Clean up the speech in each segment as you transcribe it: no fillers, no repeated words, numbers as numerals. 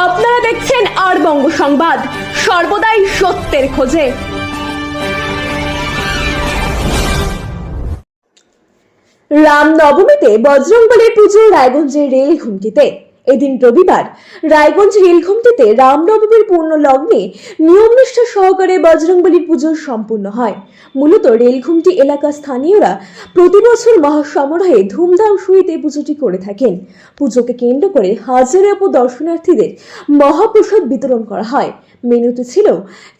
আপনারা দেখছেন আর বঙ্গ সংবাদ, সর্বদাই সত্যের খোঁজে। রামনবমীতে বজরংবলীর পুজো রায়গঞ্জের রেল ঘুমটিতে। এদিন রবিবার রায়গঞ্জ রেল ঘুমটিতে রামনবমীর পূর্ণ লগ্নে নিয়মনিষ্ঠা সহকারে বজরংবলীর পুজো সম্পূর্ণ হয়। মূলত রেল ঘুমটি এলাকার স্থানীয়রা প্রতি বছর মহাসমারোহে ধুমধাম সহিতে পুজোটি করে থাকেন। পুজোকে কেন্দ্র করে হাজারের উপর দর্শনার্থীদের মহাপ্রসাদ বিতরণ করা হয়। মেনুতে ছিল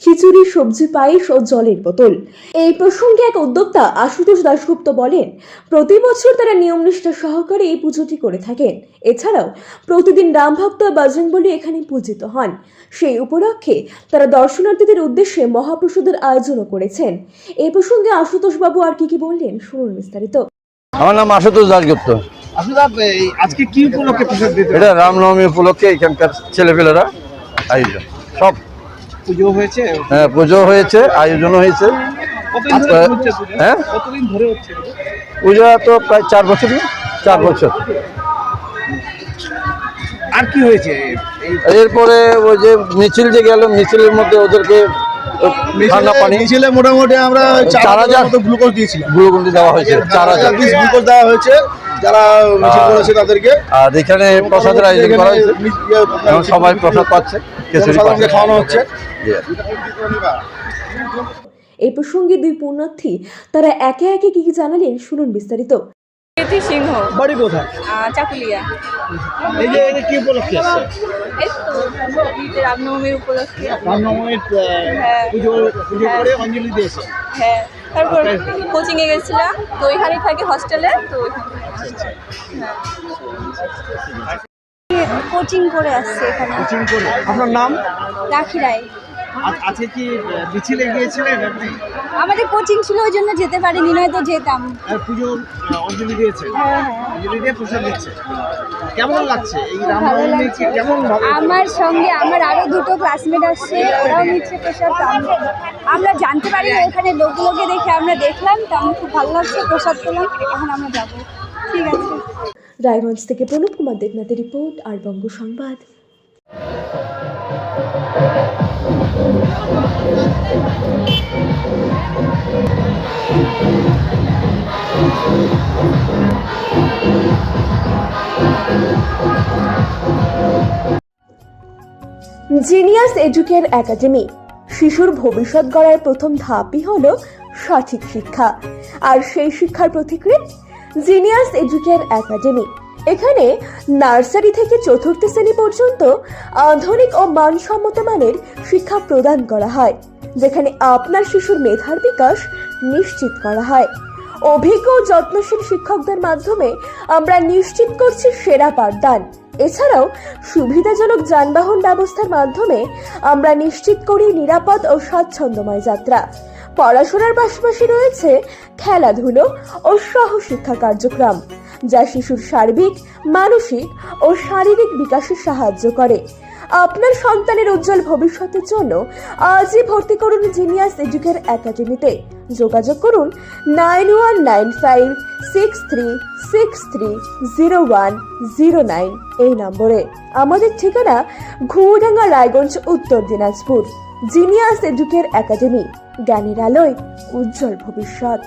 খিচুড়ি, সবজি, পায়েস ও জলের বোতল। এই প্রসঙ্গে এক উদ্যোক্তা আশুতোষ দাশগুপ্ত বলেন, প্রতি বছর তারা নিয়মনিষ্ঠা সহকারে এই পুজোটি করে থাকেন। এছাড়াও প্রতিদিন রামভক্ত বজরংবলী এখানে পূজিত হন। সেই উপলক্ষে তারা দর্শনার্থীদের উদ্দেশ্যে মহাপ্রসাদের আয়োজনও করেছেন। এই প্রসঙ্গে আশুতোষ বাবু আর কি বললেন শুনুন বিস্তারিত। আমার নাম আশুতোষ দাশগুপ্ত। আজকে কি উপলক্ষে প্রসাদ দিতে? এটা রামনবমী উপলক্ষে এখানকার ছেলেপেলেরা আয়োজন সব পুজো হয়েছে। হ্যাঁ, পুজো হয়েছে, আয়োজন হয়েছে। হ্যাঁ, কতদিন ধরে হচ্ছে পূজা? তো প্রায় 4 বছর। 4 বছর। আর কি হয়েছে এরপরে ওই যে মিছিল যে গেল, মিছিলের মধ্যে ওদেরকে ঠান্ডা পানি মিছিলে মোটামুটি আমরা 4000 মতো গ্লুকোজ দিয়েছিলাম। গ্লুকোজ দেওয়া হয়েছে, 4000 পিস গ্লুকোজ দেওয়া হয়েছে যারা মিছিল করেছে তাদেরকে। আর এখানে প্রসাদের আয়োজন করা হয়েছে। এখন সবাই প্রসাদ পাচ্ছে, খিচুড়ি পাচ্ছে, খাওয়ানো হচ্ছে। এই প্রসঙ্গে দুই পুণ্যার্থী তারা একে একে কি জানালেন শুনুন বিস্তারিত। সিংহ বাড়ি কোথায়? চাকুলিয়া। এই যে এটা কি উপলক্ষে আসছে? এই তো রামনবমীর উপলক্ষে। রামনবমীর পুজো করে অঞ্জলি দিয়েছে। হ্যাঁ, তারপর কোচিংয়ে গেছিলাম, তো ওইখানেই থাকি হস্টেলে, তো কোচিং করে আসছে এখানে। কোচিং করে। আপনার নাম? রাখি রায়। আজকে কি মিছিলে গিয়েছিলেন আপনি? আমাদের কোচিং ছিল, ওই জন্য যেতে পারিনি, নয়তো যেতাম। পুজো অঞ্জলি দিয়েছে। হ্যাঁ, অঞ্জলি দিয়ে প্রসাদ দিচ্ছে। কেমন লাগছে এই রামনবমী? কেমন ভাবে? আমার সঙ্গে আমার আরো দুটো ক্লাসমেট আসছে, ওরাও নিচ্ছে প্রসাদ। আমরা জানতে পারি না, ওখানে লোকগুলোকে দেখে আমরা দেখলাম, তো আমার খুব ভালো লাগছে, প্রসাদ পেলাম, এখন আমরা যাবো। ঠিক আছে। রায়গঞ্জ থেকে প্রণব কুমার দেবনাথের রিপোর্ট, আর বঙ্গ সংবাদ। Genius educare academy. শিশুর ভবিষ্যৎ গড়ার প্রথম ধাপই হলো সঠিক শিক্ষা, আর সেই শিক্ষার প্রতিক্রিয়া জিনিয়াস এডুকেয়ার একাডেমি। এখানে নার্সারি থেকে 4র্থ শ্রেণী পর্যন্ত আধুনিক ও মানসম্মত মানের শিক্ষা প্রদান করা হয়, যেখানে আপনার শিশুর মেধার বিকাশ নিশ্চিত করা হয়। অভিজ্ঞ ও যত্নশীল শিক্ষকদের মাধ্যমে আমরা নিশ্চিত করছি সেরা পাঠদান। এছাড়াও সুবিধাজনক যানবাহন ব্যবস্থার মাধ্যমে আমরা নিশ্চিত করি নিরাপদ ও স্বাচ্ছন্দ্যময় যাত্রা। পড়াশোনার পাশাপাশি রয়েছে খেলাধুলো ও সহশিক্ষা কার্যক্রম, যা শিশুর সার্বিক, মানসিক ও শারীরিক বিকাশে সাহায্য করে। আপনার সন্তানের উজ্জ্বল ভবিষ্যতের জন্য আজই ভর্তি করুন জিনিয়াস এডুকেয়ার একাডেমিতে। যোগাযোগ করুন 919563630109 এই নম্বরে। আমাদের ঠিকানা ঘুমডাঙ্গা, রায়গঞ্জ, উত্তর দিনাজপুর। জিনিয়াস এডুকেয়ার একাডেমি, জ্ঞানের আলোয় উজ্জ্বল ভবিষ্যৎ।